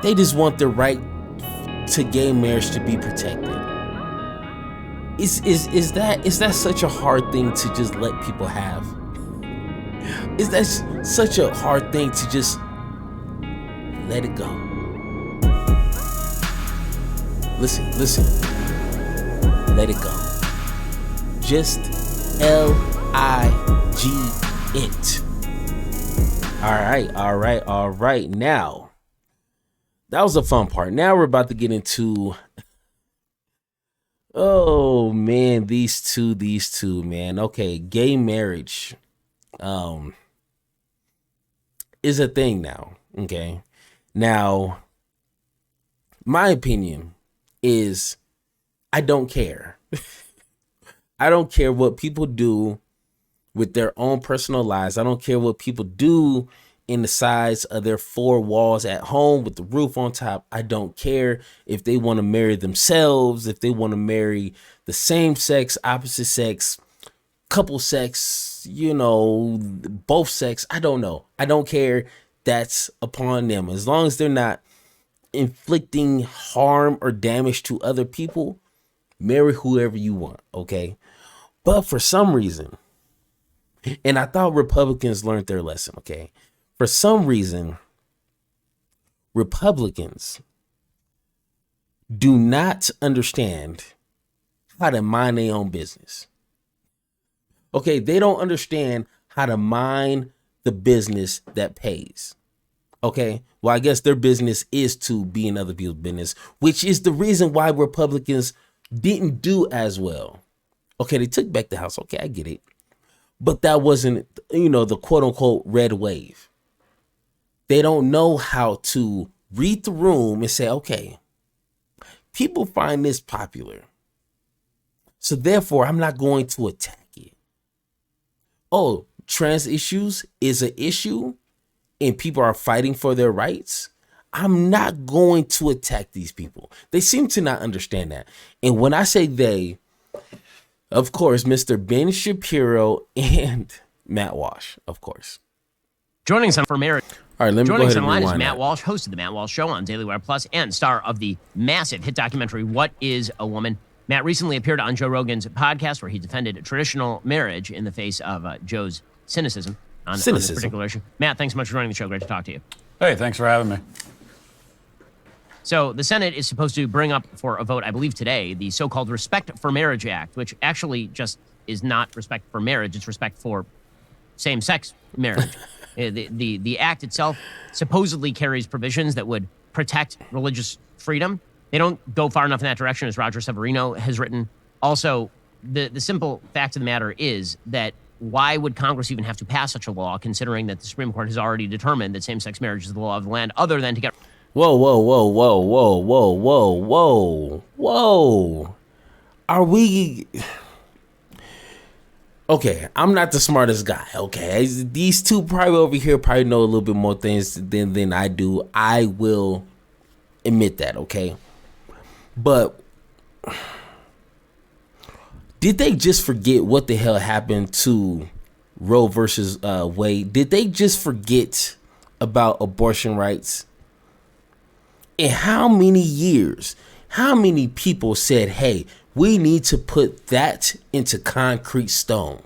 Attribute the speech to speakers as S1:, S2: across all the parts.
S1: They just want the right to gay marriage to be protected. Is that such a hard thing to just let people have? Is that such a hard thing to just let it go? Listen. Let it go. Just L-I-G it. All right. Now, that was the fun part. Now we're about to get into, oh man, these two, man. Okay, gay marriage is a thing now. Okay. Now, my opinion is I don't care. I don't care what people do with their own personal lives. I don't care what people do in the sides of their four walls at home with the roof on top. I don't care if they want to marry themselves, if they want to marry the same sex, opposite sex, couple sex, both sex. I don't know. I don't care. That's upon them. As long as they're not inflicting harm or damage to other people, marry whoever you want, okay? But for some reason, and I thought Republicans learned their lesson, okay? For some reason, Republicans do not understand how to mind their own business. Okay, they don't understand how to mind the business that pays. Okay, well, I guess their business is to be in other people's business, which is the reason why Republicans didn't do as well. Okay, they took back the House. Okay, I get it. But that wasn't, the quote unquote red wave. They don't know how to read the room and say, okay, people find this popular, so therefore I'm not going to attack it. Oh, trans issues is an issue and people are fighting for their rights. I'm not going to attack these people. They seem to not understand that. And when I say they, of course, Mr. Ben Shapiro and Matt Walsh, of course.
S2: Joining us for marriage.
S1: All right, let me go ahead and
S2: rewind.
S1: Joining us on the line is
S2: Matt Walsh, host of The Matt Walsh Show on Daily Wire Plus and star of the massive hit documentary, What is a Woman? Matt recently appeared on Joe Rogan's podcast where he defended traditional marriage in the face of Joe's cynicism on this particular issue. Matt, thanks so much for joining the show. Great to talk to you.
S3: Hey, thanks for having me.
S2: So the Senate is supposed to bring up for a vote, I believe today, the so-called Respect for Marriage Act, which actually just is not respect for marriage. It's respect for same-sex marriage. The act itself supposedly carries provisions that would protect religious freedom. They don't go far enough in that direction, as Roger Severino has written. Also, the simple fact of the matter is that why would Congress even have to pass such a law, considering that the Supreme Court has already determined that same-sex marriage is the law of the land, other than to get...
S1: Whoa. Are we... Okay, I'm not the smartest guy, okay? These two probably over here probably know a little bit more things than I do. I will admit that, okay? But did they just forget what the hell happened to Roe versus Wade? Did they just forget about abortion rights? And how many years, how many people said, hey, we need to put that into concrete stone.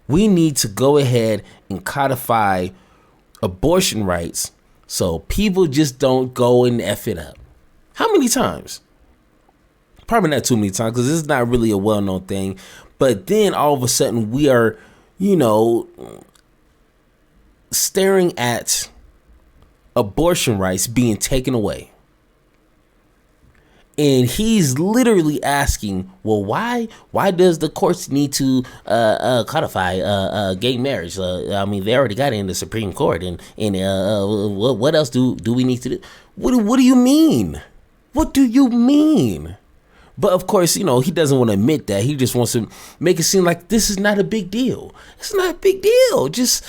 S1: We need to go ahead and codify abortion rights so people just don't go and F it up. How many times? Probably not too many times, because this is not really a well-known thing. But then all of a sudden we are, staring at abortion rights being taken away. And he's literally asking, well, why does the courts need to codify gay marriage? I mean, they already got it in the Supreme Court. And what else do we need to do? What do you mean? What do you mean? But of course, he doesn't want to admit that. He just wants to make it seem like this is not a big deal. It's not a big deal. Just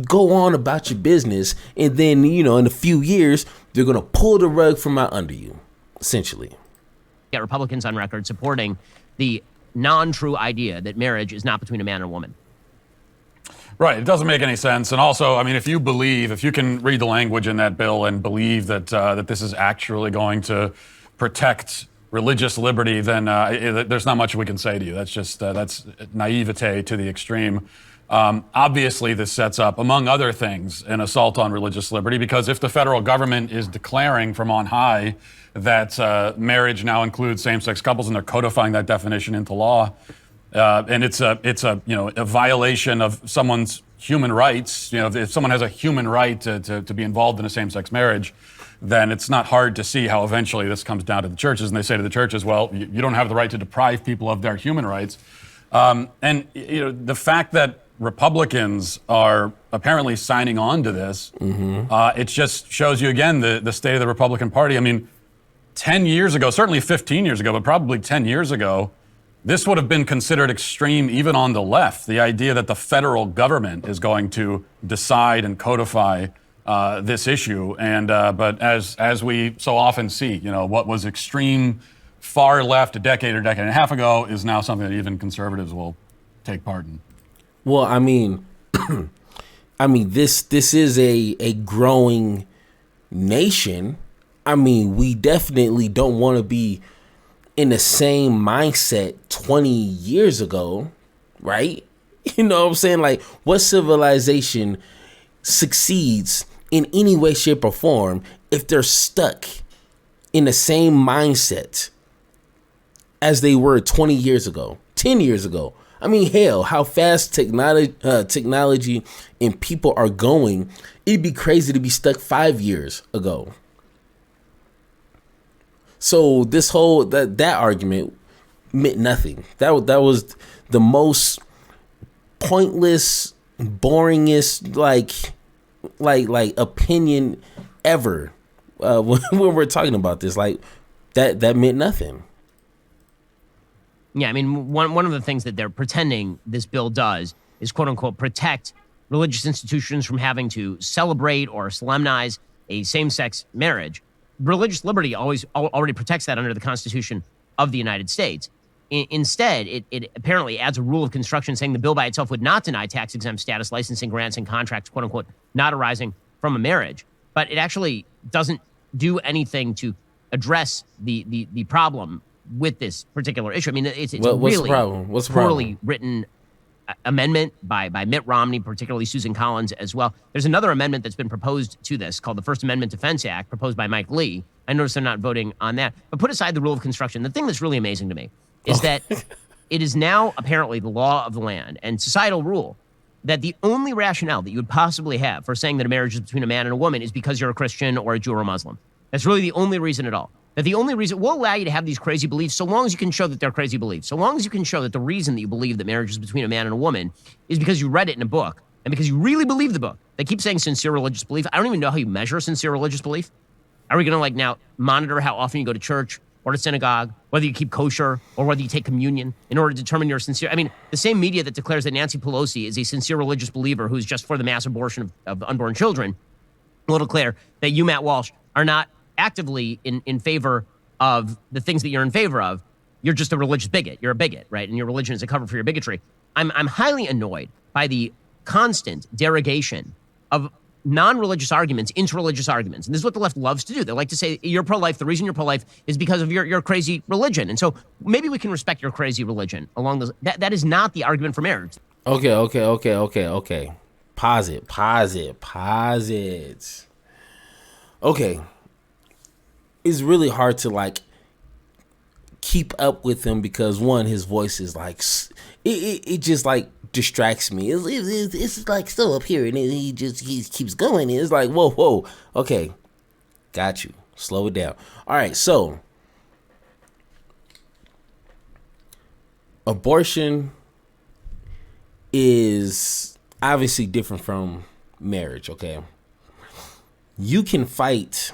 S1: go on about your business. And then, in a few years, they're going to pull the rug from out under you, essentially.
S2: Get Republicans on record supporting the non-true idea that marriage is not between a man and a woman.
S3: Right. It doesn't make any sense. And also, I mean, if you can read the language in that bill and believe that that this is actually going to protect religious liberty, then there's not much we can say to you. That's just that's naivete to the extreme. Obviously, this sets up, among other things, an assault on religious liberty, because if the federal government is declaring from on high that marriage now includes same-sex couples and they're codifying that definition into law, and it's a violation of someone's human rights. If someone has a human right to be involved in a same-sex marriage, then it's not hard to see how eventually this comes down to the churches, and they say to the churches, well, you don't have the right to deprive people of their human rights. And the fact that Republicans are apparently signing on to this, it just shows you again the state of the Republican Party. I mean, 10 years ago, certainly 15 years ago, but probably 10 years ago, this would have been considered extreme even on the left. The idea that the federal government is going to decide and codify this issue, but as we so often see, what was extreme far left a decade or decade and a half ago is now something that even conservatives will take part in.
S1: Well, I mean, this is a growing nation. I mean, we definitely don't want to be in the same mindset 20 years ago, right? You know what I'm saying? Like, what civilization succeeds in any way, shape, or form if they're stuck in the same mindset as they were 20 years ago, 10 years ago? I mean, hell, how fast technology and people are going. It'd be crazy to be stuck 5 years ago. So this whole that argument meant nothing. That was the most pointless, boringest like opinion ever when we're talking about this. Like that meant nothing.
S2: Yeah, I mean, one of the things that they're pretending this bill does is, quote unquote, protect religious institutions from having to celebrate or solemnize a same-sex marriage. Religious liberty already protects that under the Constitution of the United States. Instead, it apparently adds a rule of construction saying the bill by itself would not deny tax-exempt status, licensing, grants, and contracts, quote unquote, not arising from a marriage. But it actually doesn't do anything to address the problem with this particular issue. I mean, it's
S1: what's
S2: really
S1: the problem? What's the
S2: poorly
S1: problem?
S2: written amendment by Mitt Romney, particularly Susan Collins as well. There's another amendment that's been proposed to this called the First Amendment Defense Act, proposed by Mike Lee. I notice they're not voting on that. But put aside the rule of construction, the thing that's really amazing to me is that it is now apparently the law of the land and societal rule that the only rationale that you would possibly have for saying that a marriage is between a man and a woman is because you're a Christian or a Jew or a Muslim. That's really the only reason at all. That the only reason will allow you to have these crazy beliefs so long as you can show that they're crazy beliefs. So long as you can show that the reason that you believe that marriage is between a man and a woman is because you read it in a book and because you really believe the book. They keep saying sincere religious belief. I don't even know how you measure sincere religious belief. Are we going to now monitor how often you go to church or to synagogue, whether you keep kosher or whether you take communion in order to determine you're sincere? I mean, the same media that declares that Nancy Pelosi is a sincere religious believer who's just for the mass abortion of unborn children will declare that you, Matt Walsh, are not actively in favor of the things that you're in favor of. You're just a religious bigot. You're a bigot, right? And your religion is a cover for your bigotry. I'm highly annoyed by the constant derogation of non-religious arguments into religious arguments. And this is what the left loves to do. They like to say you're pro-life. The reason you're pro-life is because of your crazy religion. And so maybe we can respect your crazy religion along those. That is not the argument for marriage.
S1: Okay. Pause it. Okay. It's really hard to keep up with him because one, his voice is it just distracts me. It's still up here and he keeps going. It's like whoa. Okay, got you. Slow it down. All right, so abortion is obviously different from marriage. Okay, you can fight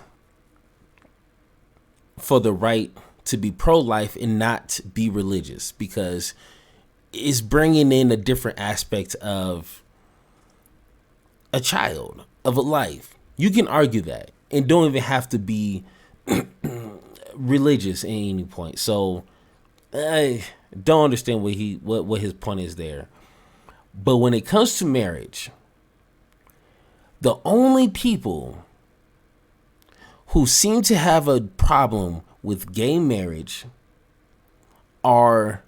S1: for the right to be pro-life and not be religious because it's bringing in a different aspect of a child, of a life. You can argue that and don't even have to be religious at any point. So I don't understand what his point is there. But when it comes to marriage, the only people who seem to have a problem with gay marriage are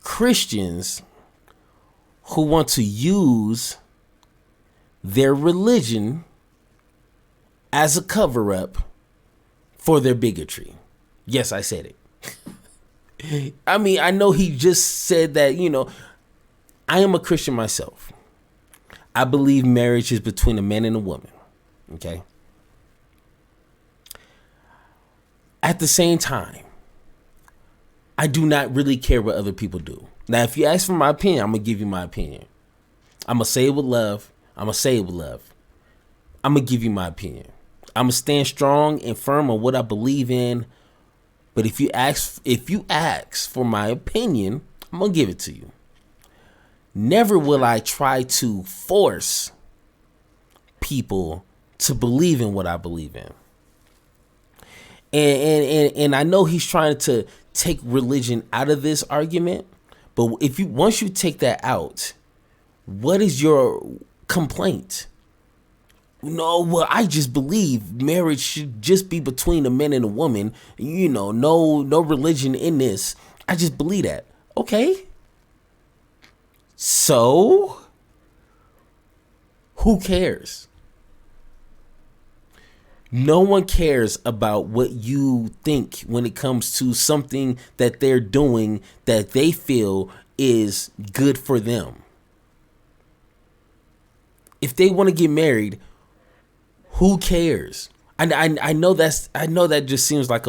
S1: Christians who want to use their religion as a cover-up for their bigotry. Yes, I said it. I mean, I know he just said that, I am a Christian myself. I believe marriage is between a man and a woman. Okay? At the same time, I do not really care what other people do. Now, if you ask for my opinion, I'm going to give you my opinion. I'm going to say it with love. I'm going to give you my opinion. I'm going to stand strong and firm on what I believe in. But if you ask for my opinion, I'm going to give it to you. Never will I try to force people to believe in what I believe in. And I know he's trying to take religion out of this argument, but once you take that out, what is your complaint? No, well, I just believe marriage should just be between a man and a woman. No religion in this. I just believe that. Okay. So, who cares? No one cares about what you think when it comes to something that they're doing that they feel is good for them. If they want to get married, who cares? I know that just seems like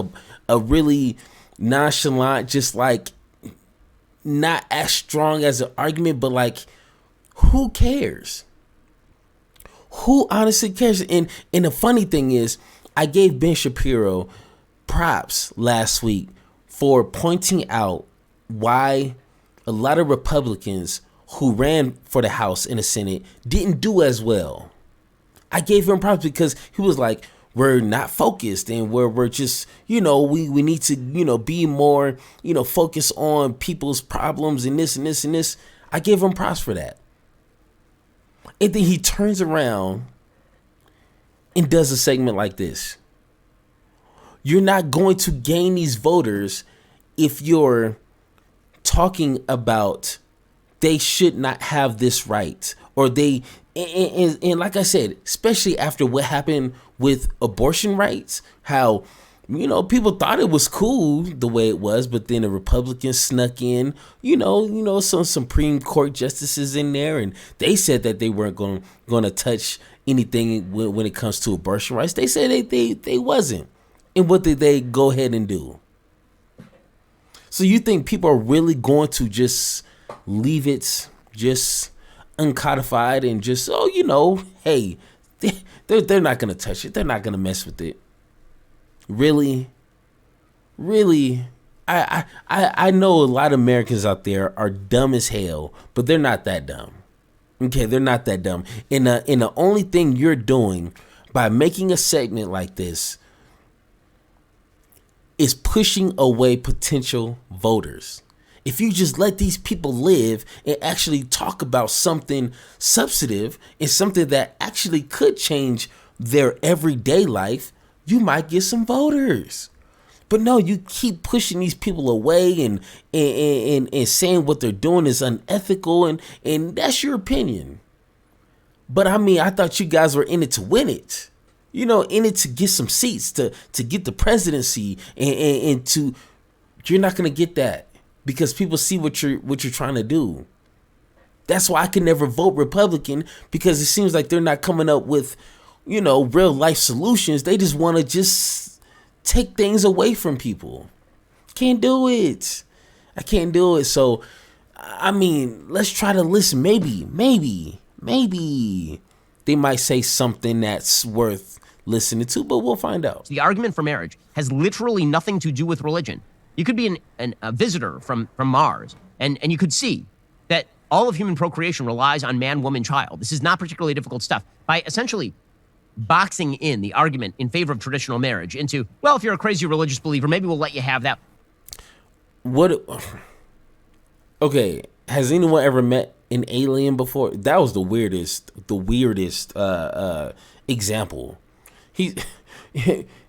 S1: a really nonchalant, just like not as strong as an argument, but like, who cares? Who honestly cares? And the funny thing is, I gave Ben Shapiro props last week for pointing out why a lot of Republicans who ran for the House and the Senate didn't do as well. I gave him props because he was like, we're not focused and we're just, we need to, be more, focused on people's problems and this and this and this. I gave him props for that. And then he turns around and does a segment like this. You're not going to gain these voters if you're talking about they should not have this right, or they, and like I said, especially after what happened with abortion rights, how, people thought it was cool the way it was, but then the Republicans snuck in, some Supreme Court justices in there, and they said that they weren't going to touch anything when it comes to abortion rights. They said they wasn't. And what did they go ahead and do? So you think people are really going to just leave it just uncodified and just, hey, they're not going to touch it. They're not going to mess with it. Really? I know a lot of Americans out there are dumb as hell, but they're not that dumb. Okay, they're not that dumb. And the only thing you're doing by making a segment like this is pushing away potential voters. If you just let these people live and actually talk about something substantive and something that actually could change their everyday life, you might get some voters. But no, you keep pushing these people away and saying what they're doing is unethical, and that's your opinion. But I mean, I thought you guys were in it to win it. In it to get some seats, to get the presidency, and to, you're not gonna get that because people see what you're trying to do. That's why I can never vote Republican, because it seems like they're not coming up with, real life solutions. They just want to just take things away from people. Can't do it. I can't do it. So, I mean, let's try to listen. Maybe they might say something that's worth listening to, but we'll find out.
S2: The argument for marriage has literally nothing to do with religion. You could be a visitor from Mars, and you could see that all of human procreation relies on man, woman, child. This is not particularly difficult stuff. By essentially boxing in the argument in favor of traditional marriage into, well, if you're a crazy religious believer, maybe we'll let you have that.
S1: What? Okay, has anyone ever met an alien before? That was the weirdest example. He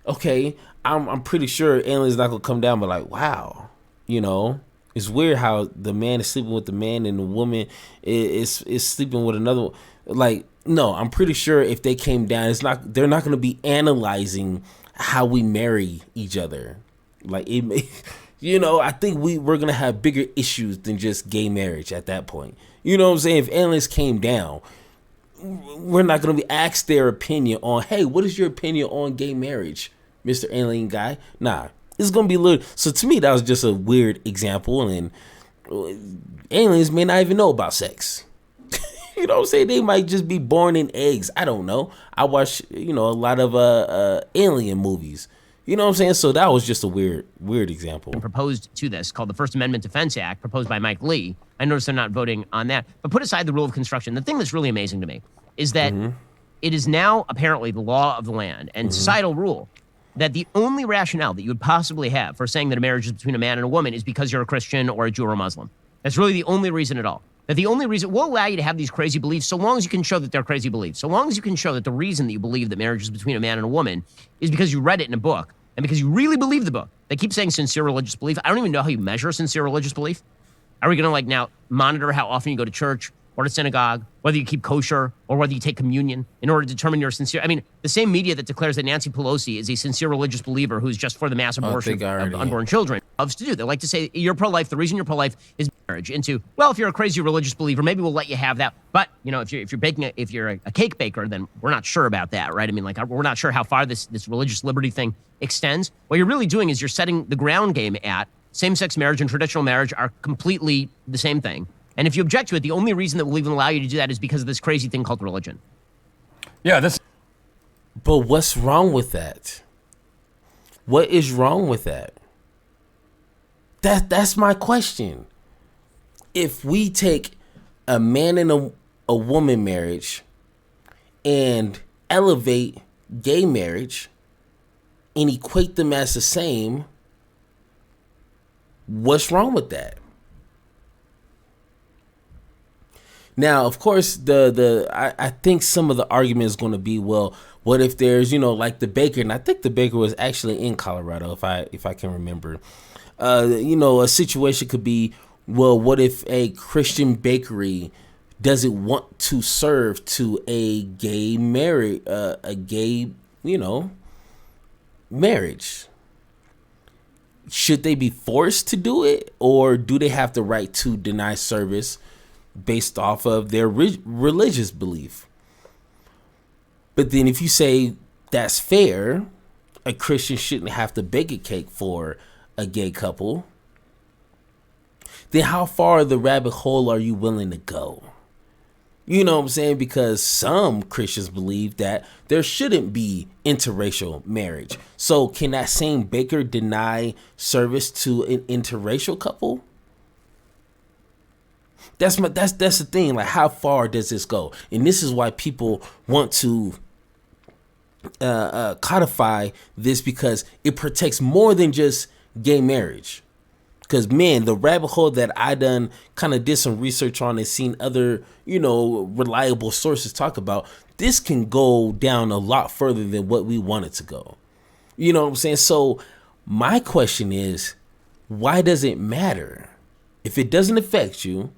S1: okay, I'm pretty sure aliens not gonna come down but like, wow, you know, it's weird how the man is sleeping with the man and the woman is sleeping with another. Like, no, I'm pretty sure if they came down, they're not gonna be analyzing how we marry each other. Like, you know, I think we're gonna have bigger issues than just gay marriage at that point. You know what I'm saying? If aliens came down, we're not gonna be asked their opinion on, hey, what is your opinion on gay marriage, Mr. Alien Guy? Nah, it's gonna be a little. So to me, that was just a weird example, and aliens may not even know about sex. You know what I'm saying? They might just be born in eggs. I don't know. I watch, you know, a lot of alien movies. You know what I'm saying? So that was just a weird example.
S2: Proposed to this, called the First Amendment Defense Act, proposed by Mike Lee. I noticed they're not voting on that. But put aside the rule of construction, the thing that's really amazing to me is that it is now apparently the law of the land and societal rule that the only rationale that you would possibly have for saying that a marriage is between a man and a woman is because you're a Christian or a Jew or a Muslim. That's really the only reason at all. That the only reason we'll allow you to have these crazy beliefs so long as you can show that they're crazy beliefs. So long as you can show that the reason that you believe that marriage is between a man and a woman is because you read it in a book and because you really believe the book. They keep saying sincere religious belief. I don't even know how you measure sincere religious belief. Are we going to like now monitor how often you go to church or to synagogue, whether you keep kosher or whether you take communion in order to determine your sincere? I mean, the same media that declares that Nancy Pelosi is a sincere religious believer who's just for the mass abortion of unborn children loves to do. They like to say you're pro-life. The reason you're pro-life is marriage. Into, well, if you're a crazy religious believer, maybe we'll let you have that. But you know, if you're a cake baker, then we're not sure about that, right? I mean, like we're not sure how far this religious liberty thing extends. What you're really doing is you're setting the ground game at same-sex marriage and traditional marriage are completely the same thing. And if you object to it, the only reason that we'll even allow you to do that is because of this crazy thing called religion.
S3: Yeah, this.
S1: But what's wrong with that? What is wrong with that? That's my question. If we take a man and a woman marriage and elevate gay marriage and equate them as the same, what's wrong with that? Now, of course, I think some of the argument is going to be, well, what if there's, you know, like the baker, and I think the baker was actually in Colorado, if I can remember. You know, a situation could be, well, what if a Christian bakery doesn't want to serve to a gay marriage, you know, marriage? Should they be forced to do it, or do they have the right to deny service based off of their religious belief? But then if you say that's fair, a Christian shouldn't have to bake a cake for a gay couple, then how far the rabbit hole are you willing to go? You know what I'm saying? Because some Christians believe that there shouldn't be interracial marriage. So can that same baker deny service to an interracial couple? That's the thing. Like, how far does this go? And this is why people want to codify this, because it protects more than just gay marriage. Because, man, the rabbit hole that I done kind of did some research on and seen other, you know, reliable sources talk about, this can go down a lot further than what we want it to go. You know what I'm saying? So my question is, why does it matter? If it doesn't affect you,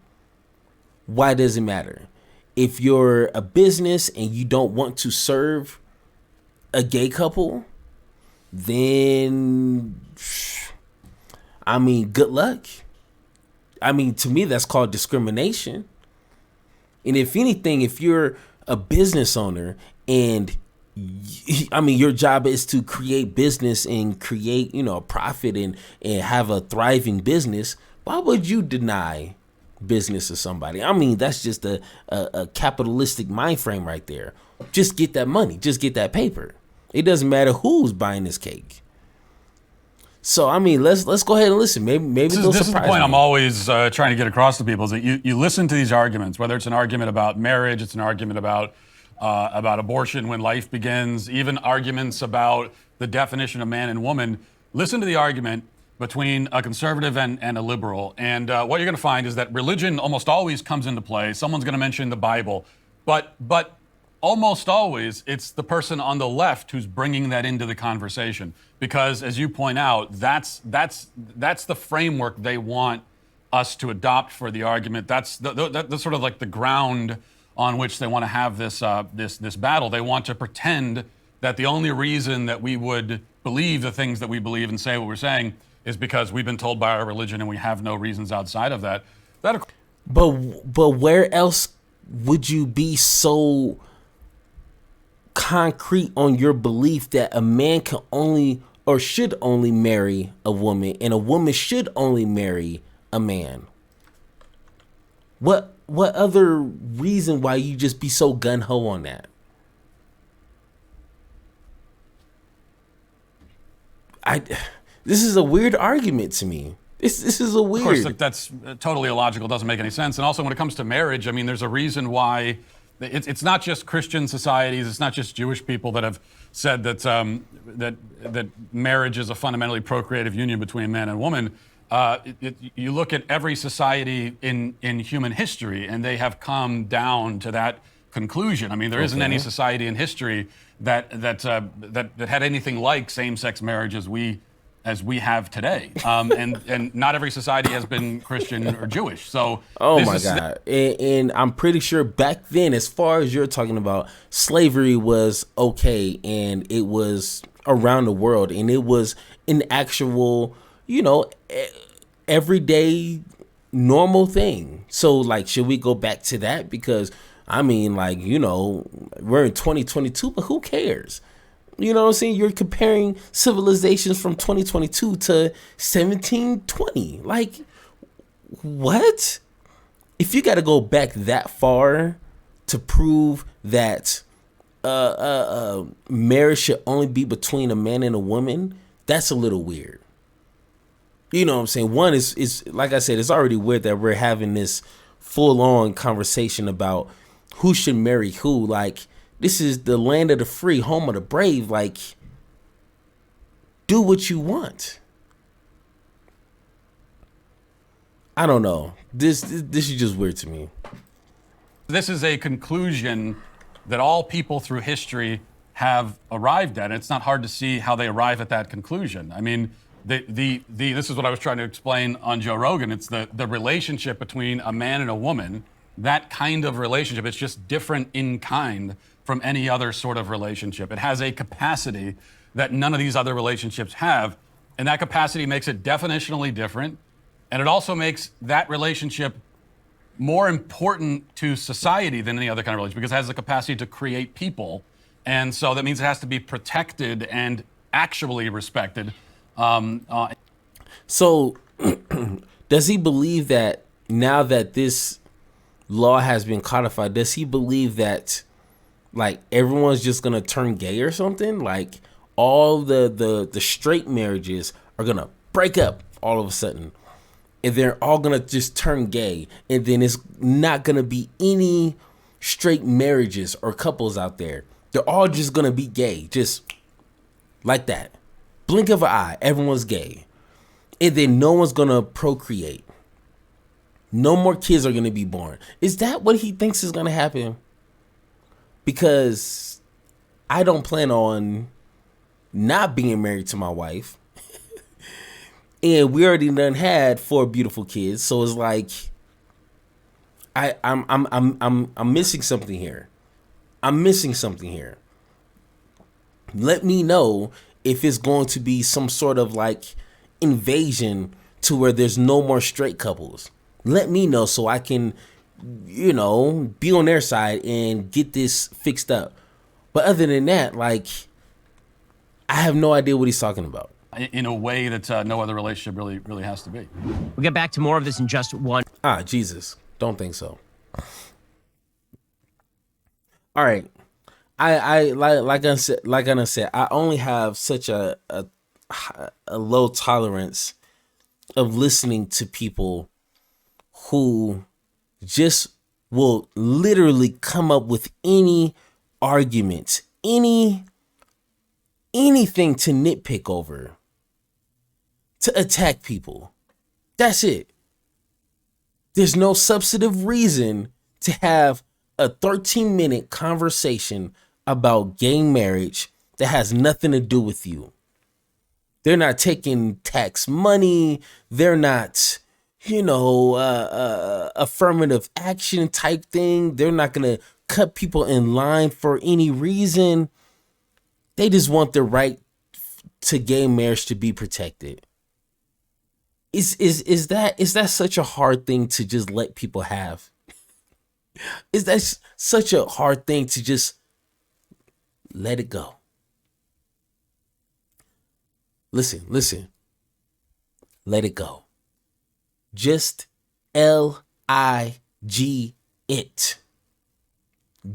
S1: why does it matter? If you're a business and you don't want to serve a gay couple, then, I mean, good luck. I mean, to me, that's called discrimination. And if anything, if you're a business owner and your job is to create business and create, you know, a profit and have a thriving business, why would you deny business to somebody? I mean, that's just a capitalistic mind frame right there. Just get that money. Just get that paper. It doesn't matter who's buying this cake. So, I mean, let's go ahead and listen. Maybe
S3: this is the point I'm always trying to get across to people, is that you listen to these arguments, whether it's an argument about marriage, it's an argument about abortion when life begins, even arguments about the definition of man and woman. Listen to the argument, between a conservative and a liberal. And what you're going to find is that religion almost always comes into play. Someone's going to mention the Bible, but almost always it's the person on the left who's bringing that into the conversation, because, as you point out, that's the framework they want us to adopt for the argument. That's sort of like the ground on which they want to have this battle. They want to pretend that the only reason that we would believe the things that we believe and say what we're saying is because we've been told by our religion and we have no reasons outside of that.
S1: But where else would you be so concrete on your belief that a man can only or should only marry a woman and a woman should only marry a man? What other reason why you just be so gun-ho on that? This is a weird argument to me. This is a weird.
S3: Of course, that's totally illogical. Doesn't make any sense. And also, when it comes to marriage, I mean, there's a reason why it's not just Christian societies. It's not just Jewish people that have said that that marriage is a fundamentally procreative union between a man and a woman. You look at every society in human history, and they have come down to that conclusion. I mean, there isn't any society in history that had anything like same-sex marriage as we have today. And not every society has been Christian or Jewish. So
S1: my God. And I'm pretty sure back then, as far as you're talking about, slavery was okay, and it was around the world, and it was an actual, everyday normal thing. So, like, should we go back to that? Because I mean, like, we're in 2022, but who cares? You know what I'm saying? You're comparing civilizations from 2022 to 1720. Like, what? If you got to go back that far to prove that marriage should only be between a man and a woman, that's a little weird. You know what I'm saying? One is like I said, it's already weird that we're having this full-on conversation about who should marry who. Like, this is the land of the free, home of the brave. Like, do what you want. I don't know. This is just weird to me.
S3: This is a conclusion that all people through history have arrived at. It's not hard to see how they arrive at that conclusion. I mean, this is what I was trying to explain on Joe Rogan. It's the relationship between a man and a woman. That kind of relationship, it's just different in kind from any other sort of relationship. It has a capacity that none of these other relationships have, and that capacity makes it definitionally different, and it also makes that relationship more important to society than any other kind of relationship because it has the capacity to create people, and so that means it has to be protected and actually respected.
S1: So does he believe that now that this law has been codified, does he believe that, like, everyone's just gonna turn gay or something? Like, all the straight marriages are gonna break up all of a sudden, and they're all gonna just turn gay, and then it's not gonna be any straight marriages or couples out there. They're all just gonna be gay, just like that. Blink of an eye, everyone's gay, and then no one's gonna procreate. No more kids are going to be born. Is that what he thinks is going to happen? Because I don't plan on not being married to my wife. And we already done had 4 beautiful kids. So it's like I'm missing something here. I'm missing something here. Let me know if it's going to be some sort of like invasion to where there's no more straight couples. Let me know so I can, be on their side and get this fixed up. But other than that, like, I have no idea what he's talking about.
S3: In a way that no other relationship really has to be.
S2: We'll get back to more of this in just one.
S1: Jesus. Don't think so. All right. I like I said, I only have such a low tolerance of listening to people who just will literally come up with any arguments, anything to nitpick over. to attack people. That's it. There's no substantive reason to have a 13-minute conversation about gay marriage that has nothing to do with you. They're not taking tax money. They're not, affirmative action type thing. They're not going to cut people in line for any reason. They just want the right to gay marriage to be protected. Is that such a hard thing to just let people have? Is that such a hard thing to just let it go? Listen. Let it go. Just L-I-G it.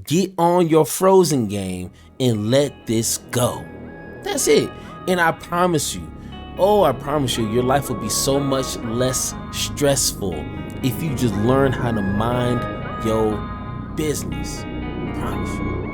S1: Get on your Frozen game and let this go. That's it. And I promise you, your life will be so much less stressful if you just learn how to mind your business. I promise you.